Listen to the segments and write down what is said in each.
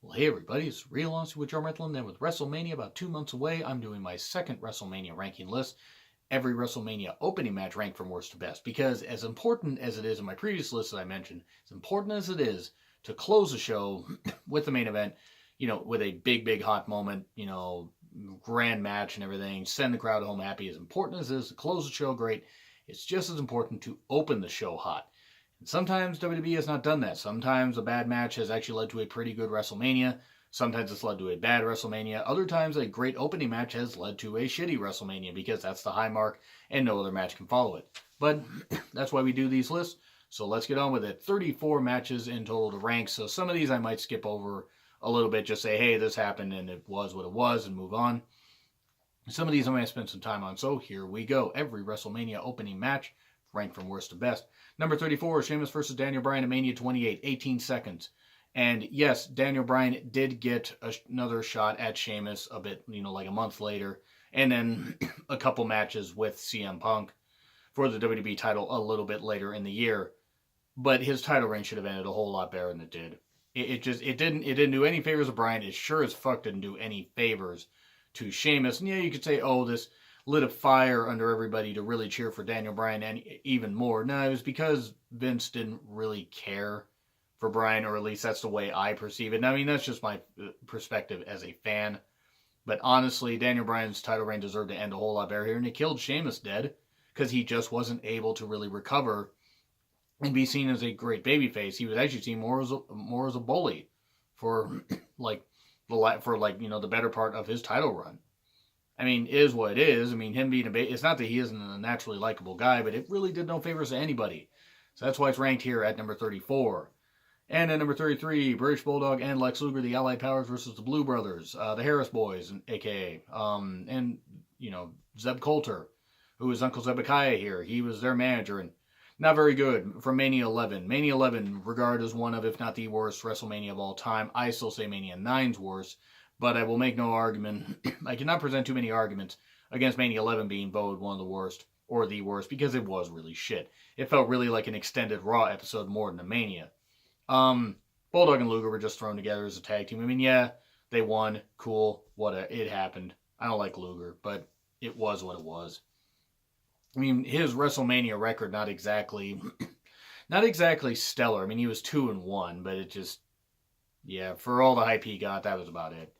Well, hey everybody, it's Real Honestly with Joe Retlin, and with WrestleMania about 2 months away, I'm doing my second WrestleMania ranking list. Every WrestleMania opening match ranked from worst to best, because as important as it is in my previous list that I mentioned, as important as it is to close the show with the main event, with a big hot moment, grand match and everything, send the crowd home happy, as important as it is to close the show great, it's just as important to open the show hot. Sometimes WWE has not done that. Sometimes a bad match has actually led to a pretty good WrestleMania. Sometimes it's led to a bad WrestleMania. Other times a great opening match has led to a shitty WrestleMania because that's the high mark and no other match can follow it. But that's why we do these lists. So let's get on with it. 34 matches in total to rank. So some of these I might skip over a little bit. Just say, hey, this happened and it was what it was and move on. Some of these I might spend some time on. So here we go. Every WrestleMania opening match ranked from worst to best. Number 34, Sheamus versus Daniel Bryan at Mania 28, 18 seconds. And yes, Daniel Bryan did get another shot at Sheamus a bit, like a month later. And then a couple matches with CM Punk for the WWE title a little bit later in the year. But his title reign should have ended a whole lot better than it did. It didn't do any favors to Bryan. It sure as fuck didn't do any favors to Sheamus. And yeah, you could say, oh, this lit a fire under everybody to really cheer for Daniel Bryan and even more. No, it was because Vince didn't really care for Bryan, or at least that's the way I perceive it. And I mean, that's just my perspective as a fan. But honestly, Daniel Bryan's title reign deserved to end a whole lot better here, and it killed Sheamus dead because he just wasn't able to really recover and be seen as a great babyface. He was actually seen more as a bully for the better part of his title run. I mean, is what it is. I mean, him being it's not that he isn't a naturally likable guy, but it really did no favors to anybody. So that's why it's ranked here at number 34. And at number 33, British Bulldog and Lex Luger, the Allied Powers versus the Blue Brothers, the Harris Boys, aka, Zeb Coulter, who is Uncle Zebekiah here. He was their manager, and not very good from Mania 11. Mania 11, regarded as one of, if not the worst WrestleMania of all time. I still say Mania 9's worse. But I will make no argument. I cannot present too many arguments against Mania 11 being voted one of the worst, or the worst, because it was really shit. It felt really like an extended Raw episode more than a Mania. Bulldog and Luger were just thrown together as a tag team. I mean, yeah, they won. Cool. It happened. I don't like Luger, but it was what it was. I mean, his WrestleMania record, not exactly stellar. I mean, he was 2-1, but it just, yeah, for all the hype he got, that was about it.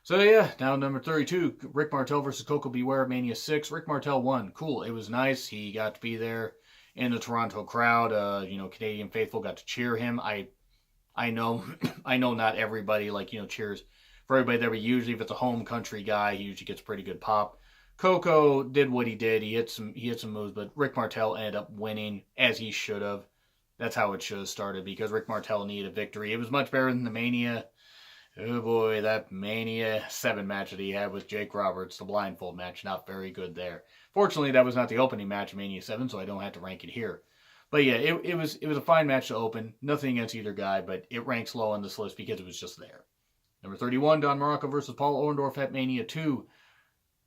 So yeah, now number 32, Rick Martel versus Coco Beware at Mania 6. Rick Martel won. Cool. It was nice. He got to be there in the Toronto crowd. Canadian faithful got to cheer him. I know I know not everybody cheers for everybody there, but usually if it's a home country guy, he usually gets pretty good pop. Coco did what he did. He hit some moves, but Rick Martel ended up winning as he should have. That's how it should have started, because Rick Martel needed a victory. It was much better than the Mania. Oh boy, that Mania 7 match that he had with Jake Roberts, the blindfold match, not very good there. Fortunately, that was not the opening match of Mania 7, so I don't have to rank it here. But yeah, it was a fine match to open. Nothing against either guy, but it ranks low on this list because it was just there. Number 31, Don Morocco versus Paul Orndorff at Mania 2.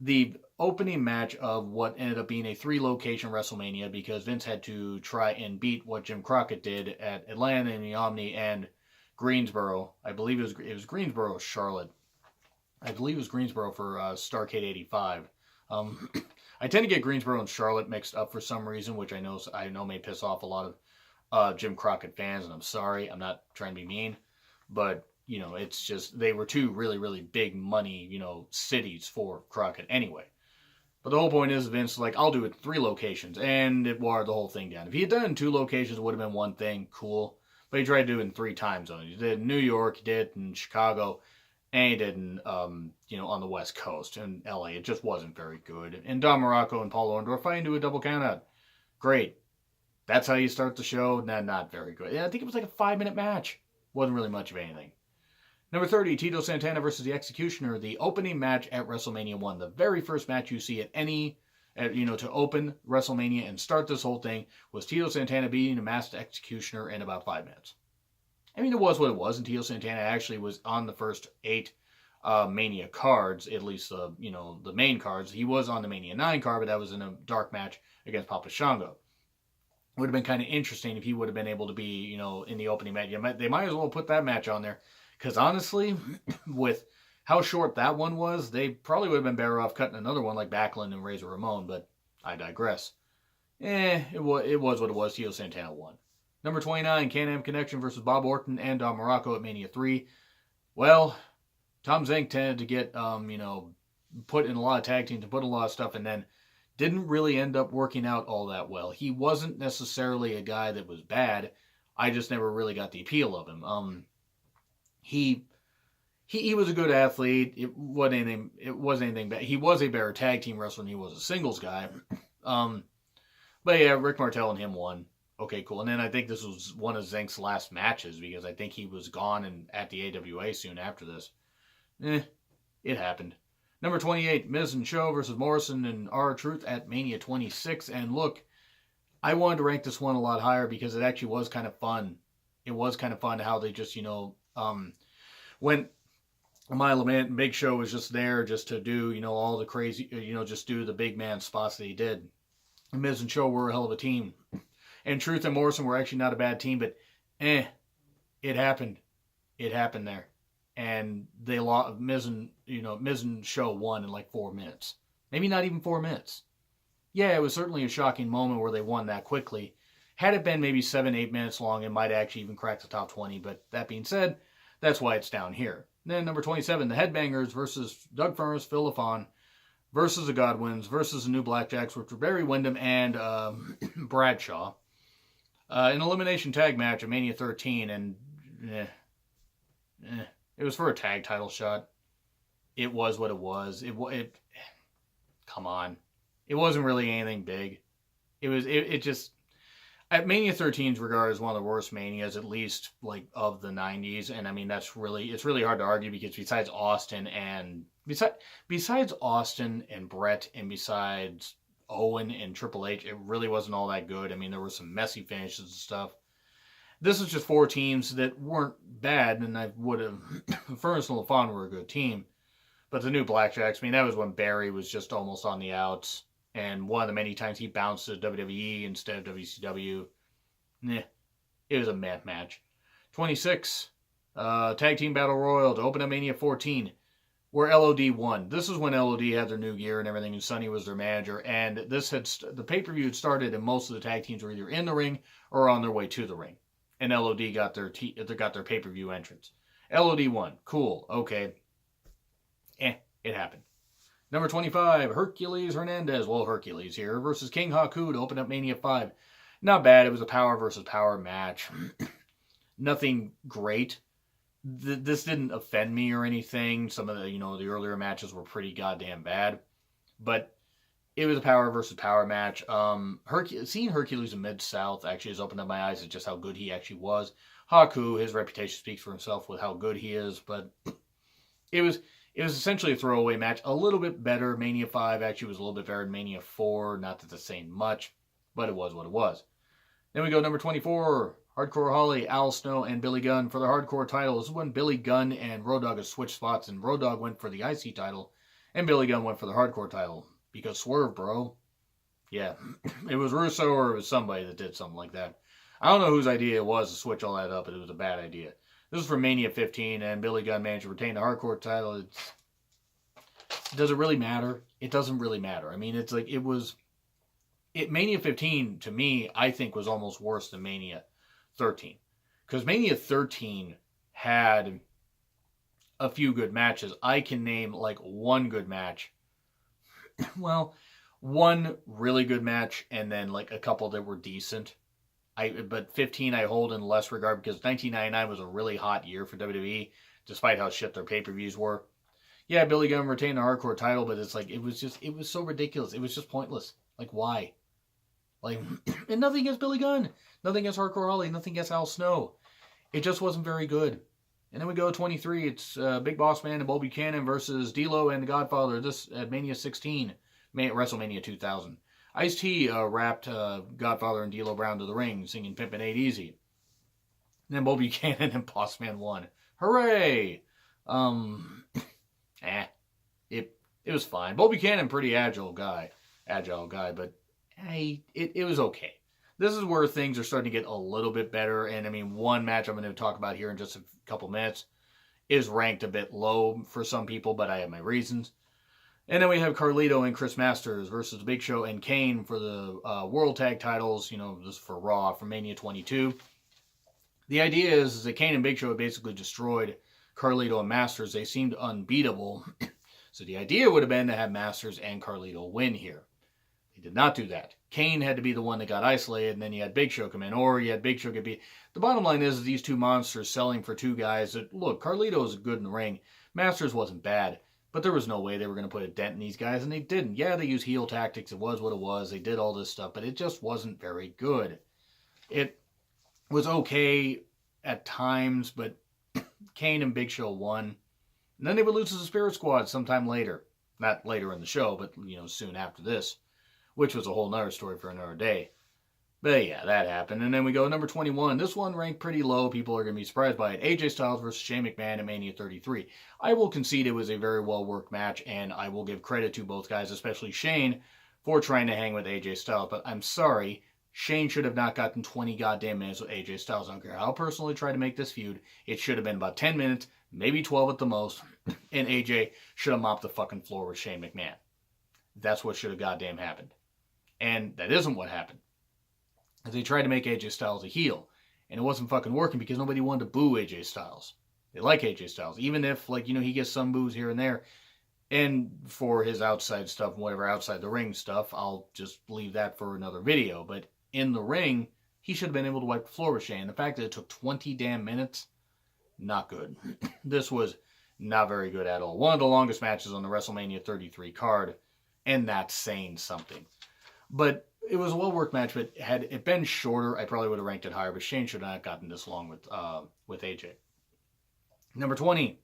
The opening match of what ended up being a 3-location WrestleMania, because Vince had to try and beat what Jim Crockett did at Atlanta in the Omni and Greensboro. I believe it was Greensboro, Charlotte. I believe it was Greensboro for Starrcade 85. I tend to get Greensboro and Charlotte mixed up for some reason, which I know may piss off a lot of Jim Crockett fans, and I'm sorry. I'm not trying to be mean, but it's just they were two really, really big money, cities for Crockett anyway. But the whole point is Vince I'll do it 3 locations, and it watered the whole thing down. If he had done it in 2 locations, it would have been one thing, cool. But he tried to do it in 3 time zones. He did it in New York, he did it in Chicago, and he did it in, on the West Coast, in LA. It just wasn't very good. And Don Morocco and Paul Orndorff fighting to a double countout. Great. That's how you start the show? Nah, not very good. Yeah, I think it was like a 5-minute match. Wasn't really much of anything. Number 30, Tito Santana versus the Executioner, the opening match at WrestleMania 1. The very first match you see at any, to open WrestleMania and start this whole thing was Tito Santana beating a masked Executioner in about 5 minutes. I mean, it was what it was, and Tito Santana actually was on the first 8 Mania cards, at least the main cards. He was on the Mania 9 card, but that was in a dark match against Papa Shango. Would have been kind of interesting if he would have been able to be, in the opening match. They might as well put that match on there, Because honestly, with how short that one was, they probably would have been better off cutting another one like Backlund and Razor Ramon, but I digress. It was what it was. Tio Santana won. Number 29, Can-Am Connection versus Bob Orton and Don Morocco at Mania 3. Well, Tom Zenk tended to get, put in a lot of tag teams and put in a lot of stuff, and then didn't really end up working out all that well. He wasn't necessarily a guy that was bad. I just never really got the appeal of him. He was a good athlete. It wasn't anything bad. He was a better tag team wrestler than he was a singles guy. But yeah, Rick Martel and him won. Okay, cool. And then I think this was one of Zenk's last matches because I think he was gone and at the AWA soon after this. It happened. Number 28, Miz and Show versus Morrison and R-Truth at Mania 26. And look, I wanted to rank this one a lot higher because it actually was kind of fun. It was kind of fun how they just, when a mile of man, Big Show was just there just to do, all the crazy, just do the big man spots that he did. And Miz and Show were a hell of a team. And Truth and Morrison were actually not a bad team, but it happened. It happened there. And they lost. Miz and Show won in like 4 minutes. Maybe not even 4 minutes. Yeah, it was certainly a shocking moment where they won that quickly. Had it been maybe 7-8 minutes long, it might actually even crack the top 20. But that being said, that's why it's down here. Then number 27, the Headbangers versus Doug Furnas, Phil LaFon versus the Godwins versus the New Blackjacks, which were Barry Windham and Bradshaw. An elimination tag match at Mania 13, and it was for a tag title shot. It was what it was. Come on. It wasn't really anything big. It just, at Mania 13 is regarded as one of the worst Manias, at least like of the 90s. And I mean, it's really hard to argue because besides Austin and Brett and besides Owen and Triple H, it really wasn't all that good. I mean, there were some messy finishes and stuff. This is just 4 teams that weren't bad, and I would have, Furnas and LaFon were a good team. But the New Blackjacks, I mean, that was when Barry was just almost on the outs. And one of the many times he bounced to WWE instead of WCW. It was a meh match. 26, Tag Team Battle Royal to open up Mania 14, where LOD won. This is when LOD had their new gear and everything, and Sonny was their manager. And the pay-per-view had started, and most of the tag teams were either in the ring or on their way to the ring. And LOD got their pay-per-view entrance. LOD won. Cool. Okay. It happened. Number 25, Hercules Hernandez. Well, Hercules here versus King Haku to open up Mania 5. Not bad. It was a power versus power match. Nothing great. This didn't offend me or anything. Some of the, the earlier matches were pretty goddamn bad. But it was a power versus power match. Seeing Hercules in Mid-South actually has opened up my eyes at just how good he actually was. Haku, his reputation speaks for himself with how good he is, but it was essentially a throwaway match. A little bit better. Mania 5 actually was a little bit better than Mania 4. Not that the same much, but it was what it was. Then we go number 24, Hardcore Holly, Al Snow, and Billy Gunn for the Hardcore title. This is when Billy Gunn and Road Dogg had switched spots, and Road Dogg went for the IC title, and Billy Gunn went for the Hardcore title. Because Swerve, bro. Yeah, it was Russo or it was somebody that did something like that. I don't know whose idea it was to switch all that up, but it was a bad idea. This is for Mania 15, and Billy Gunn managed to retain the Hardcore title. Does it really matter? It doesn't really matter. I mean, it's like Mania 15, to me, I think was almost worse than Mania 13. Because Mania 13 had a few good matches. I can name like one good match. Well, one really good match, and then like a couple that were decent. But 15 I hold in less regard because 1999 was a really hot year for WWE, despite how shit their pay-per-views were. Yeah, Billy Gunn retained the Hardcore title, but it's like it was so ridiculous. It was just pointless. Like, why? Like, and nothing against Billy Gunn, nothing against Hardcore Holly, nothing against Al Snow. It just wasn't very good. And then we go to 23. It's Big Boss Man and Bull Buchanan versus D'Lo and The Godfather. This at Mania 16, WrestleMania 2000. Ice-T wrapped Godfather and D'Lo Brown to the ring, singing Pimpin' Ain't Easy. And then Bull Buchanan and Boss Man won. Hooray! It was fine. Bull Buchanan, pretty agile guy, but hey, it was okay. This is where things are starting to get a little bit better, and I mean, one match I'm going to talk about here in just a couple minutes is ranked a bit low for some people, but I have my reasons. And then we have Carlito and Chris Masters versus Big Show and Kane for the World Tag Titles. This is for Raw for Mania 22. The idea is that Kane and Big Show had basically destroyed Carlito and Masters. They seemed unbeatable. So the idea would have been to have Masters and Carlito win here. He did not do that. Kane had to be the one that got isolated, and then you had Big Show come in, or you had Big Show get beat. The bottom line is these two monsters selling for two guys that, look, Carlito is good in the ring. Masters wasn't bad, but there was no way they were going to put a dent in these guys, and they didn't. Yeah, they used heel tactics. It was what it was. They did all this stuff, but it just wasn't very good. It was okay at times, but Kane and Big Show won. And then they would lose to the Spirit Squad sometime later. Not later in the show, but, soon after this. Which was a whole nother story for another day. But yeah, that happened. And then we go number 21. This one ranked pretty low. People are going to be surprised by it. AJ Styles versus Shane McMahon at Mania 33. I will concede it was a very well-worked match, and I will give credit to both guys, especially Shane, for trying to hang with AJ Styles. But I'm sorry, Shane should have not gotten 20 goddamn minutes with AJ Styles. I don't care how personally try to make this feud. It should have been about 10 minutes, maybe 12 at the most, and AJ should have mopped the fucking floor with Shane McMahon. That's what should have goddamn happened. And that isn't what happened. They tried to make AJ Styles a heel. And it wasn't fucking working because nobody wanted to boo AJ Styles. They like AJ Styles. Even if, he gets some boos here and there. And for his outside stuff and whatever outside the ring stuff, I'll just leave that for another video. But in the ring, he should have been able to wipe the floor with Shane. The fact that it took 20 damn minutes, not good. This was not very good at all. One of the longest matches on the WrestleMania 33 card. And that's saying something. But it was a well-worked match, but had it been shorter, I probably would have ranked it higher, but Shane should not have gotten this long with AJ. Number 20,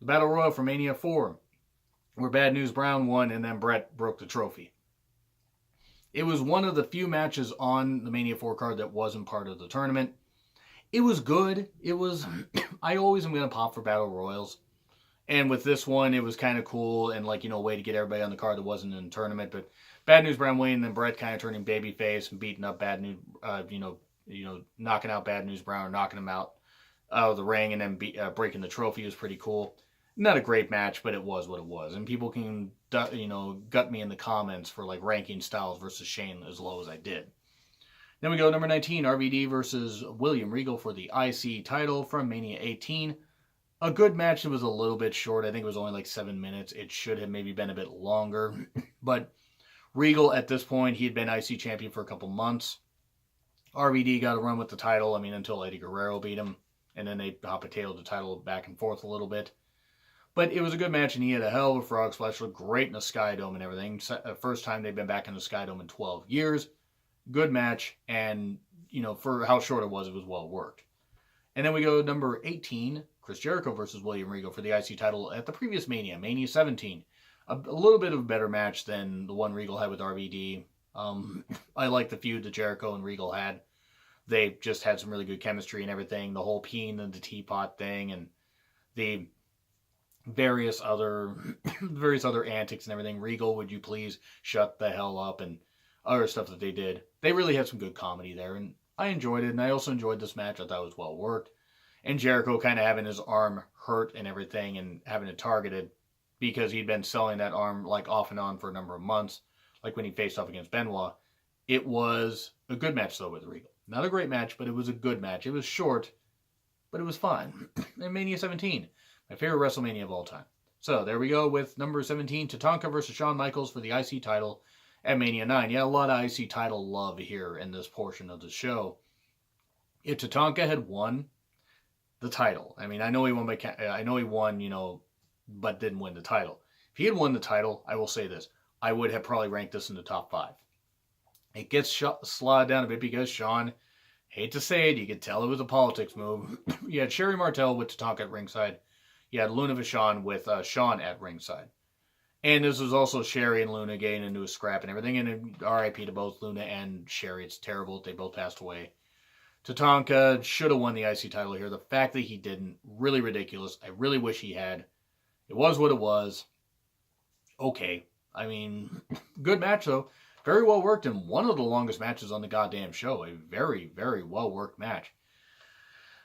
the Battle Royal for Mania 4, where Bad News Brown won and then Brett broke the trophy. It was one of the few matches on the Mania 4 card that wasn't part of the tournament. It was good. It was, I always am going to pop for Battle Royals. And with this one, it was kind of cool and a way to get everybody on the card that wasn't in the tournament. But Bad News Brown winning, and then Brett kind of turning babyface and beating up Bad News, knocking out Bad News Brown or knocking him out of the ring and then breaking the trophy was pretty cool. Not a great match, but it was what it was. And people can, gut me in the comments for ranking Styles versus Shane as low as I did. Then we go number 19, RVD versus William Regal for the IC title from Mania 18. A good match. It was a little bit short. I think it was only 7 minutes. It should have maybe been a bit longer. But Regal, at this point, he had been IC champion for a couple months. RVD got a run with the title, until Eddie Guerrero beat him. And then they hot potatoed the title back and forth a little bit. But it was a good match, and he had a hell of a frog splash. Looked great in the Sky Dome and everything. First time they've been back in the Sky Dome in 12 years. Good match, and, for how short it was well worked. And then we go to number 18, Chris Jericho versus William Regal for the IC title at the previous Mania, Mania 17. A little bit of a better match than the one Regal had with RVD. I like the feud that Jericho and Regal had. They just had some really good chemistry and everything. The whole peeing in the teapot thing and the various other antics and everything. Regal, would you please shut the hell up, and other stuff that they did. They really had some good comedy there, and I enjoyed it, and I also enjoyed this match. I thought it was well worked. And Jericho kind of having his arm hurt and everything and having it targeted because he'd been selling that arm off and on for a number of months, when he faced off against Benoit. It was a good match, though, with Regal. Not a great match, but it was a good match. It was short, but it was fun. And Mania 17, my favorite WrestleMania of all time. So there we go with number 17, Tatanka versus Shawn Michaels for the IC title at Mania 9. Yeah, a lot of IC title love here in this portion of the show. If Tatanka had won the title, I know he won but didn't win the title. If he had won the title, I will say this, I would have probably ranked this in the top 5. It gets slowed down a bit because Shawn, hate to say it, you could tell it was a politics move. You had Sherry Martel with Tatanka at ringside. You had Luna Vachon with Shawn at ringside. And this was also Sherry and Luna getting into a scrap and everything. And RIP to both Luna and Sherry. It's terrible. They both passed away. Tatanka should have won the IC title here. The fact that he didn't, really ridiculous. I really wish he had. It was what it was. Okay. Good match though. Very well worked and one of the longest matches on the goddamn show. A very, very well worked match.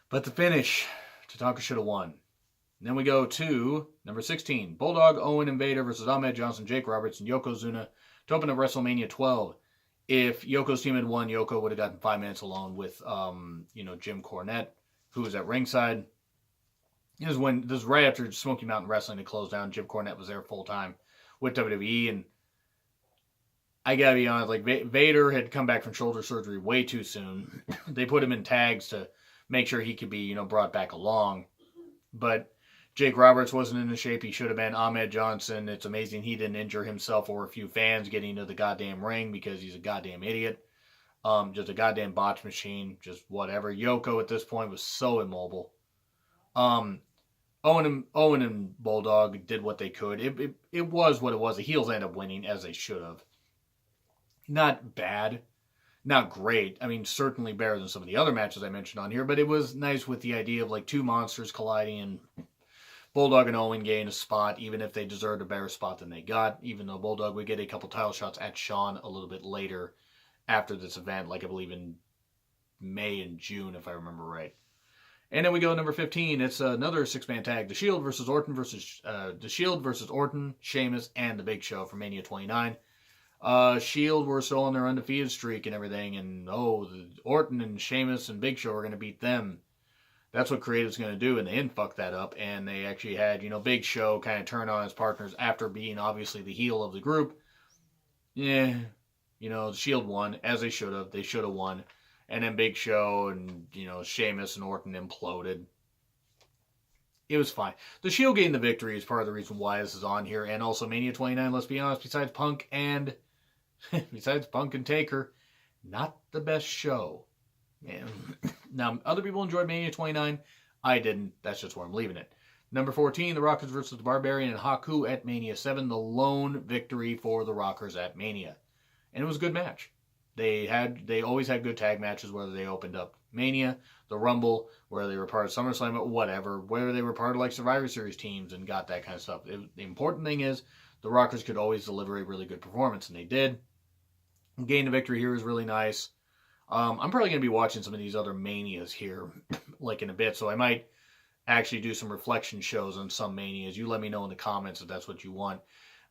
But the finish, Tatanka should have won. And then we go to number 16, Bulldog, Owen and Vader versus Ahmed Johnson, Jake Roberts, and Yokozuna to open up WrestleMania 12. If Yoko's team had won, Yoko would have gotten 5 minutes alone with, Jim Cornette, who was at ringside. This is right after Smoky Mountain Wrestling had closed down. Jim Cornette was there full time with WWE, and I gotta be honest, like Vader had come back from shoulder surgery way too soon. They put him in tags to make sure he could be, brought back along. But Jake Roberts wasn't in the shape he should have been. Ahmed Johnson, it's amazing he didn't injure himself or a few fans getting into the goddamn ring because he's a goddamn idiot. Just a goddamn botch machine, just whatever. Yoko at this point was so immobile. Owen and Bulldog did what they could. It was what it was. The heels ended up winning as they should have. Not bad, not great. I mean, certainly better than some of the other matches I mentioned on here, but it was nice with the idea of like two monsters colliding and Bulldog and Owen gain a spot, even if they deserved a better spot than they got, even though Bulldog would get a couple title shots at Shawn a little bit later after this event, like I believe in May and June, if I remember right. And then we go to number 15. It's another six-man tag. The Shield versus Orton, Sheamus, and The Big Show for Mania 29. Shield were still on their undefeated streak and everything, and Orton and Sheamus and Big Show are going to beat them. That's what Creative's going to do, and they didn't fuck that up, and they actually had, Big Show kind of turn on his partners after being obviously the heel of the group. Yeah, the Shield won, as they should have. They should have won. And then Big Show and, Sheamus and Orton imploded. It was fine. The Shield gained the victory is part of the reason why this is on here. And also Mania 29, let's be honest, besides Punk and Taker, not the best show. And now, other people enjoyed Mania 29. I didn't. That's just where I'm leaving it. Number 14, the Rockers versus the Barbarian and Haku at Mania 7. The lone victory for the Rockers at Mania. And it was a good match. They always had good tag matches, whether they opened up Mania, the Rumble, where they were part of SummerSlam, whatever, whether they were part of like Survivor Series teams and got that kind of stuff. The important thing is the Rockers could always deliver a really good performance, and they did. Gain the victory here is really nice. I'm probably going to be watching some of these other Manias here, like in a bit, so I might actually do some reflection shows on some Manias. You let me know in the comments if that's what you want.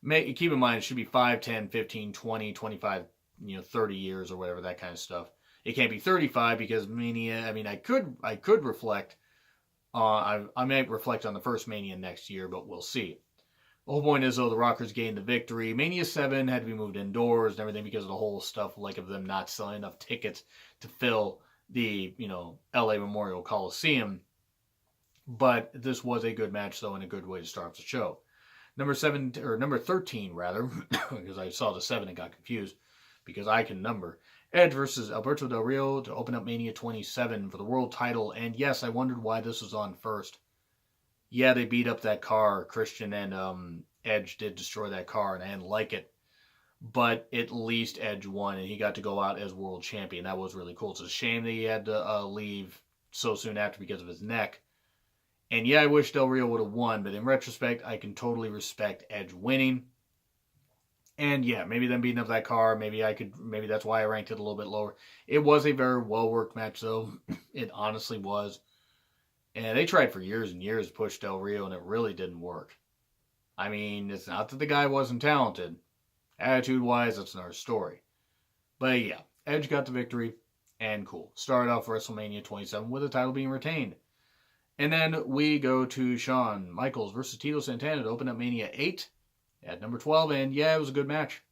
Keep in mind, it should be 5, 10, 15, 20, 25, 30 years or whatever, that kind of stuff. It can't be 35 because Mania, I could reflect. I might reflect on the first Mania next year, but we'll see. The whole point is, though, the Rockers gained the victory. Mania 7 had to be moved indoors and everything because of the whole stuff, like of them not selling enough tickets to fill the, LA Memorial Coliseum. But this was a good match, though, and a good way to start off the show. Number 13, rather, because I saw the 7 and got confused, because I can number. Edge versus Alberto Del Rio to open up Mania 27 for the world title. And yes, I wondered why this was on first. Yeah, they beat up that car. Christian and Edge did destroy that car, and I didn't like it. But at least Edge won, and he got to go out as world champion. That was really cool. It's a shame that he had to leave so soon after because of his neck. And yeah, I wish Del Rio would have won, but in retrospect, I can totally respect Edge winning. And yeah, maybe them beating up that car, maybe that's why I ranked it a little bit lower. It was a very well-worked match, though. It honestly was. And they tried for years and years to push Del Rio, and it really didn't work. It's not that the guy wasn't talented. Attitude-wise, that's another story. But yeah, Edge got the victory, and cool. Started off WrestleMania 27 with the title being retained. And then we go to Shawn Michaels versus Tito Santana to open up Mania 8 at number 12. And yeah, it was a good match.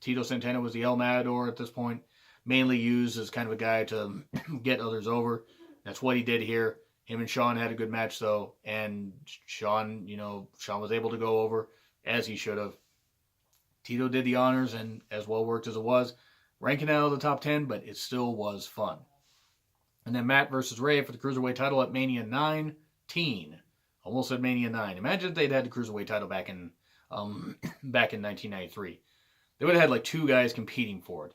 Tito Santana was the El Matador at this point, mainly used as kind of a guy to get others over. That's what he did here. Him and Shawn had a good match, though. And Shawn was able to go over as he should have. Tito did the honors, and as well worked as it was, ranking out of the top 10, but it still was fun. And then Matt versus Ray for the Cruiserweight title at Mania 19. Almost said Mania 9. Imagine if they'd had the Cruiserweight title back in 1993. They would have had like two guys competing for it.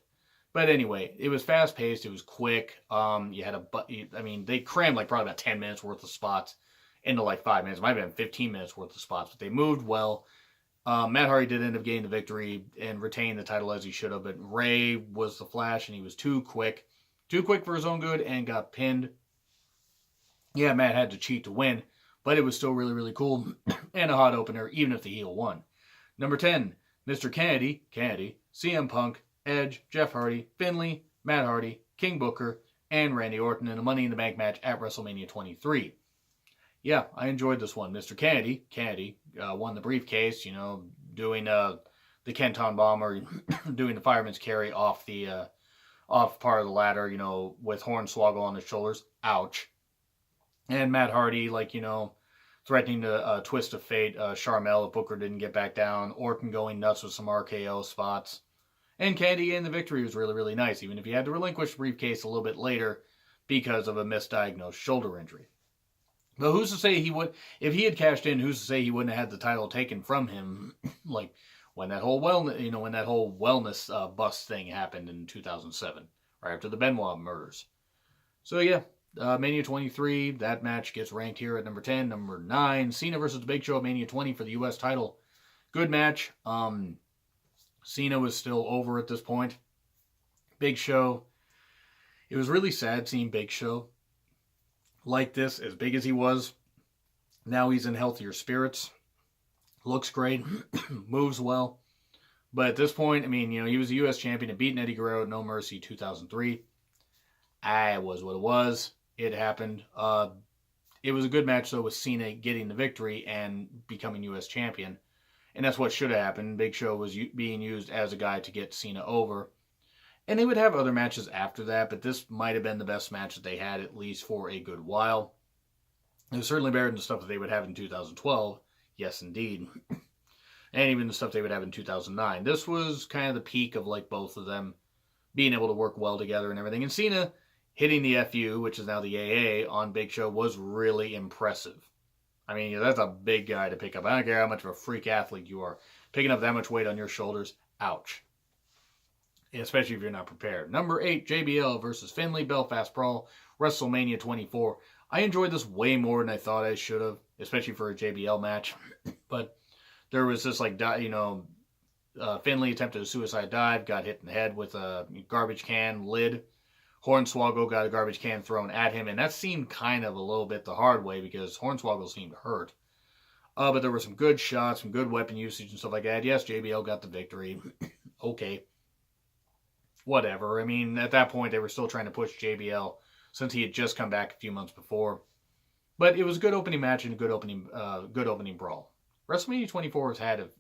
But anyway, it was fast-paced. It was quick. They crammed like probably about 10 minutes worth of spots into like 5 minutes. It might have been 15 minutes worth of spots, but they moved well. Matt Hardy did end up getting the victory and retain the title as he should have, but Ray was the Flash, and he was too quick. Too quick for his own good, and got pinned. Yeah, Matt had to cheat to win, but it was still really, really cool and a hot opener, even if the heel won. Number 10, Mr. Kennedy, CM Punk, Edge, Jeff Hardy, Finlay, Matt Hardy, King Booker, and Randy Orton in a Money in the Bank match at WrestleMania 23. Yeah, I enjoyed this one. Mr. Kennedy won the briefcase, doing the Kenton Bomber, doing the fireman's carry off the off part of the ladder, with Hornswoggle on his shoulders. Ouch. And Matt Hardy, threatening to twist of fate Sharmell if Booker didn't get back down. Orton going nuts with some RKO spots. And Kennedy getting the victory was really, really nice, even if he had to relinquish the briefcase a little bit later because of a misdiagnosed shoulder injury. But who's to say he would, if he had cashed in, who's to say he wouldn't have had the title taken from him, like when that whole wellness bust thing happened in 2007, right after the Benoit murders. So yeah, Mania 23, that match gets ranked here at number 10. Number 9, Cena versus the Big Show at Mania 20 for the U.S. title. Good match. Cena was still over at this point. Big Show, it was really sad seeing Big Show like this, as big as he was. Now he's in healthier spirits. Looks great. Moves well. But at this point, he was a U.S. champion and beating Eddie Guerrero at No Mercy 2003. It was what it was. It happened. It was a good match, though, with Cena getting the victory and becoming U.S. champion. And that's what should have happened. Big Show was being used as a guy to get Cena over. And they would have other matches after that, but this might have been the best match that they had, at least for a good while. It was certainly better than the stuff that they would have in 2012. Yes, indeed. And even the stuff they would have in 2009. This was kind of the peak of both of them being able to work well together and everything. And Cena hitting the FU, which is now the AA, on Big Show was really impressive. That's a big guy to pick up. I don't care how much of a freak athlete you are. Picking up that much weight on your shoulders, ouch. Especially if you're not prepared. Number 8, JBL versus Finlay, Belfast Brawl, WrestleMania 24. I enjoyed this way more than I thought I should have, especially for a JBL match. But there was this, Finlay attempted a suicide dive, got hit in the head with a garbage can lid. Hornswoggle got a garbage can thrown at him, and that seemed kind of a little bit the hard way because Hornswoggle seemed hurt. But there were some good shots, some good weapon usage and stuff like that. Yes, JBL got the victory. Okay. Whatever. At that point, they were still trying to push JBL since he had just come back a few months before. But it was a good opening match and a good opening brawl. WrestleMania 24 has had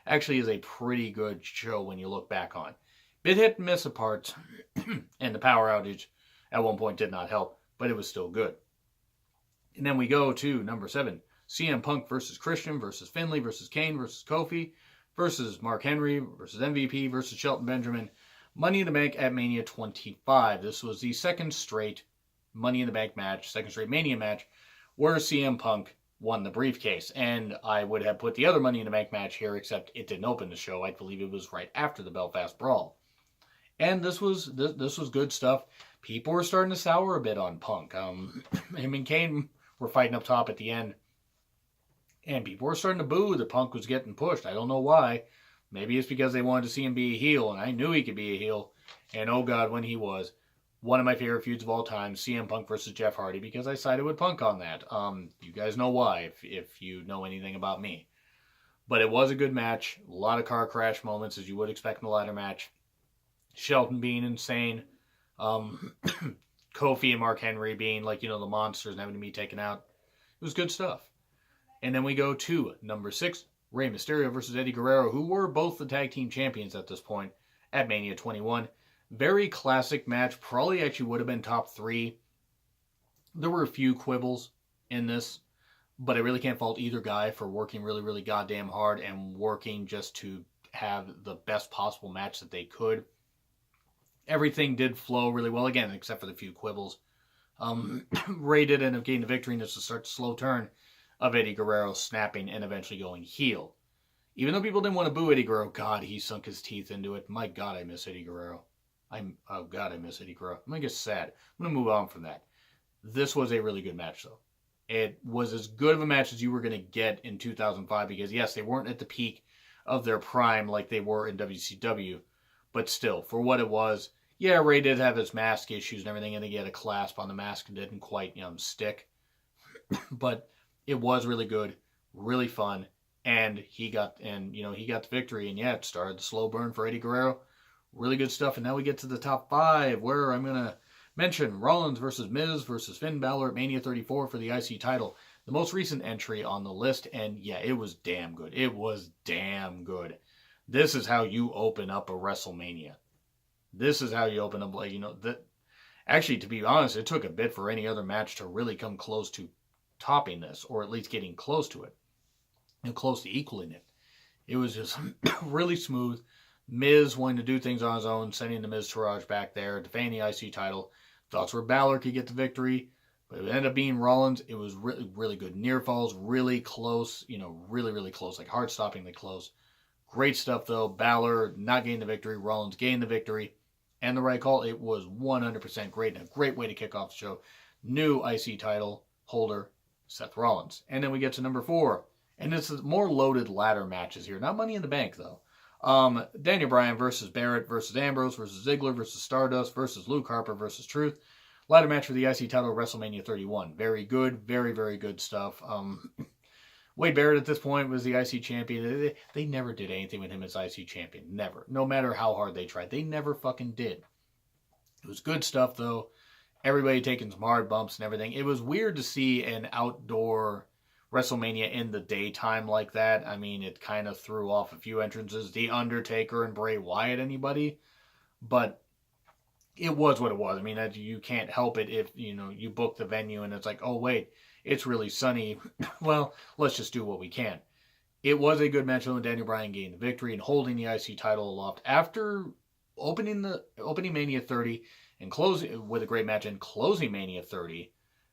actually is a pretty good show when you look back on. Bit hit and miss at parts, and the power outage at one point did not help, but it was still good. And then we go to number 7, CM Punk versus Christian versus Finlay versus Kane versus Kofi versus Mark Henry versus MVP versus Shelton Benjamin. Money in the Bank at Mania 25. This was the second straight Money in the Bank match, second straight Mania match, where CM Punk won the briefcase. And I would have put the other Money in the Bank match here, except it didn't open the show. I believe it was right after the Belfast Brawl. And this was good stuff. People were starting to sour a bit on Punk. Him and Kane were fighting up top at the end. And people were starting to boo that Punk was getting pushed. I don't know why. Maybe it's because they wanted to see him be a heel, and I knew he could be a heel. And oh God, when he was. One of my favorite feuds of all time, CM Punk versus Jeff Hardy, because I sided with Punk on that. You guys know why, if you know anything about me. But it was a good match. A lot of car crash moments, as you would expect in a ladder match. Shelton being insane. Kofi and Mark Henry being the monsters and having to be taken out. It was good stuff. And then we go to number 6, Rey Mysterio versus Eddie Guerrero, who were both the tag team champions at this point at Mania 21. Very classic match. Probably actually would have been top 3. There were a few quibbles in this, but I really can't fault either guy for working really, really goddamn hard and working just to have the best possible match that they could. Everything did flow really well, again, except for the few quibbles. Rey did end up getting the victory, and this to start the slow turn of Eddie Guerrero snapping and eventually going heel. Even though people didn't want to boo Eddie Guerrero, God, he sunk his teeth into it. My God, I miss Eddie Guerrero. Oh God, I miss Eddie Guerrero. I'm going to get sad. I'm going to move on from that. This was a really good match, though. It was as good of a match as you were going to get in 2005, because yes, they weren't at the peak of their prime like they were in WCW, but still, for what it was, yeah, Rey did have his mask issues and everything, and he had a clasp on the mask and didn't quite, stick. But It was really good, really fun, and he got the victory. And yeah, it started the slow burn for Eddie Guerrero. Really good stuff. And now we get to the top 5, where I'm gonna mention Rollins versus Miz versus Finn Balor at Mania 34 for the IC title. The most recent entry on the list, and yeah, it was damn good. It was damn good. This is how you open up a WrestleMania. This is how you open up, that. Actually, to be honest, it took a bit for any other match to really come close to topping this, or at least getting close to it, and close to equaling it. It was just really smooth. Miz wanting to do things on his own, sending the Miz Taraj back there, defending the IC title. Thoughts were Balor could get the victory, but it ended up being Rollins. It was really, really good. Near falls, really close, really, really close, like heart-stoppingly close. Great stuff, though. Balor not getting the victory, Rollins getting the victory, and the right call. It was 100% great, and a great way to kick off the show. New IC title holder, Seth Rollins. And then we get to number 4, and this is more loaded ladder matches here. Not Money in the Bank, though. Daniel Bryan versus Barrett versus Ambrose versus Ziggler versus Stardust versus Luke Harper versus Truth. Ladder match for the IC title, WrestleMania 31. Very good, very, very good stuff. Wade Barrett at this point was the IC champion. They never did anything with him as IC champion. Never. No matter how hard they tried. They never fucking did. It was good stuff, though. Everybody taking some hard bumps and everything. It was weird to see an outdoor WrestleMania in the daytime like that. I mean, it kind of threw off a few entrances. The Undertaker and Bray Wyatt, anybody. But it was what it was. I mean, you can't help it if, you book the venue and it's like, oh, wait, it's really sunny. Well, let's just do what we can. It was a good match, though, and Daniel Bryan gained the victory and holding the IC title aloft after opening Mania 30 and closing with a great match and closing Mania 30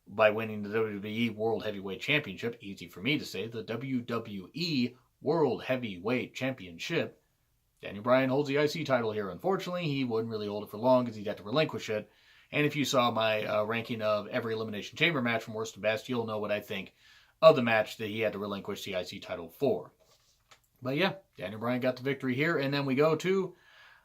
by winning the WWE World Heavyweight Championship. Easy for me to say, the WWE World Heavyweight Championship. Daniel Bryan holds the IC title here. Unfortunately, he wouldn't really hold it for long because he'd have to relinquish it. And if you saw my ranking of every Elimination Chamber match from worst to best, you'll know what I think of the match that he had to relinquish the IC title for. But yeah, Daniel Bryan got the victory here. And then we go to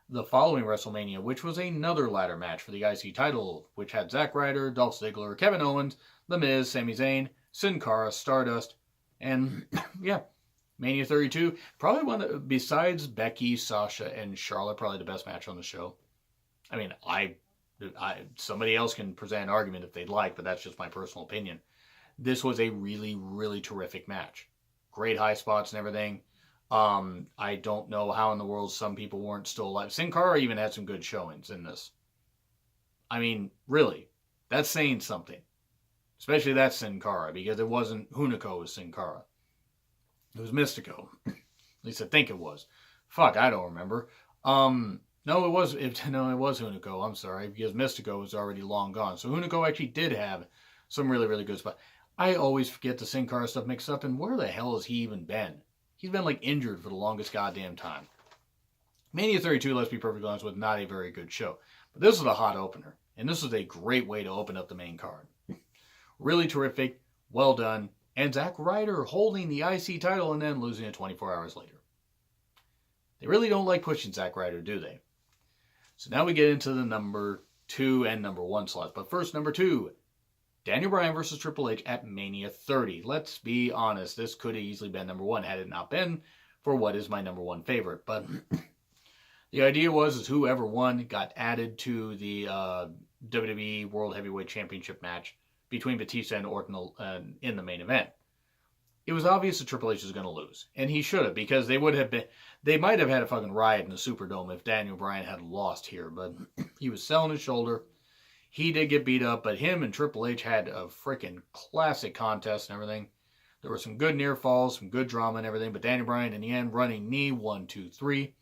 the following WrestleMania, which was another ladder match for the IC title, which had Zack Ryder, Dolph Ziggler, Kevin Owens, The Miz, Sami Zayn, Sin Cara, Stardust, and yeah, Mania 32. Probably one, besides Becky, Sasha, and Charlotte, probably the best match on the show. I mean, somebody else can present an argument if they'd like, but that's just my personal opinion. This was a really, really terrific match. Great high spots and everything. I don't know how in the world some people weren't still alive. Sin Cara even had some good showings in this. I mean, really, that's saying something. Especially that Sin Cara, because it wasn't Hunico with Sin Cara. It was Mystico. At least I think it was. Fuck, I don't remember. No, it was Hunico. I'm sorry, because Mystico was already long gone. So Hunico actually did have some really, really good spots. I always forget the Sin Cara stuff mixed up, and where the hell has he even been? He's been, injured for the longest goddamn time. Mania 32, let's be perfectly honest with, not a very good show. But this was a hot opener, and this was a great way to open up the main card. Really terrific, well done, and Zack Ryder holding the IC title and then losing it 24 hours later. They really don't like pushing Zack Ryder, do they? So now we get into the number 2 and number 1 slots. But first, number 2, Daniel Bryan versus Triple H at Mania 30. Let's be honest, this could have easily been number 1 had it not been for what is my number 1 favorite. But the idea was whoever won got added to the WWE World Heavyweight Championship match between Batista and Orton in the main event. It was obvious that Triple H was going to lose, and he should have, because they might have had a fucking riot in the Superdome if Daniel Bryan had lost here, but he was selling his shoulder. He did get beat up, but him and Triple H had a freaking classic contest and everything. There were some good near falls, some good drama and everything, but Daniel Bryan in the end, running knee, 1, 2, 3,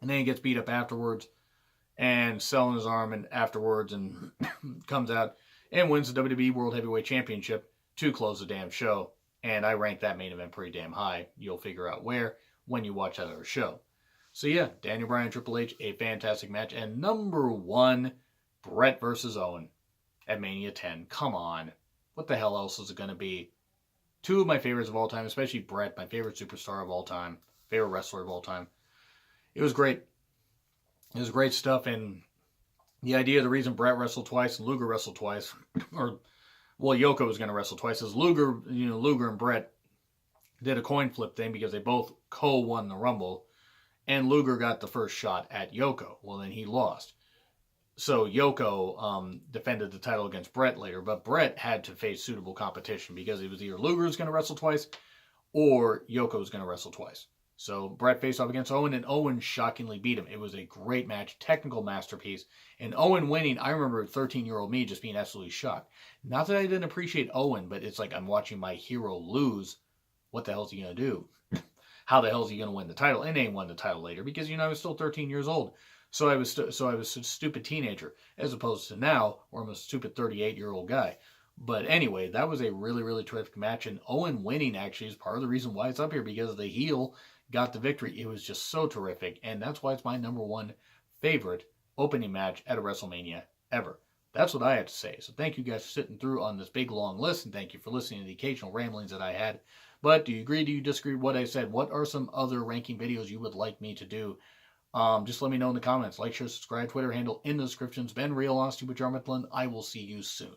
and then he gets beat up afterwards and selling his arm and afterwards and comes out and wins the WWE World Heavyweight Championship to close the damn show. And I rank that main event pretty damn high. You'll figure out where when you watch that other show. So yeah, Daniel Bryan, Triple H, a fantastic match. And number 1, Brett versus Owen at Mania 10. Come on. What the hell else is it going to be? 2 of my favorites of all time, especially Brett, my favorite superstar of all time, favorite wrestler of all time. It was great. It was great stuff, and the idea, the reason Brett wrestled twice and Luger wrestled twice, or Well, Yoko was going to wrestle twice. As Luger, Luger and Brett did a coin flip thing because they both co-won the Rumble, and Luger got the first shot at Yoko. Well, then he lost. So Yoko defended the title against Brett later, but Brett had to face suitable competition because it was either Luger was going to wrestle twice or Yoko was going to wrestle twice. So Brett faced off against Owen, and Owen shockingly beat him. It was a great match, technical masterpiece. And Owen winning, I remember 13-year-old me just being absolutely shocked. Not that I didn't appreciate Owen, but it's like I'm watching my hero lose. What the hell is he going to do? How the hell is he going to win the title? And he won the title later because, I was still 13 years old. So I was a stupid teenager, as opposed to now, where I'm a stupid 38-year-old guy. But anyway, that was a really, really terrific match, and Owen winning actually is part of the reason why it's up here, because the heel got the victory. It was just so terrific, and that's why it's my number one favorite opening match at a WrestleMania ever. That's what I have to say. So thank you guys for sitting through on this big, long list, and thank you for listening to the occasional ramblings that I had. But do you agree? Do you disagree with what I said? What are some other ranking videos you would like me to do? Just let me know in the comments. Like, share, subscribe, Twitter handle in the descriptions. Ben Real Honesty with John Mifflin. I will see you soon.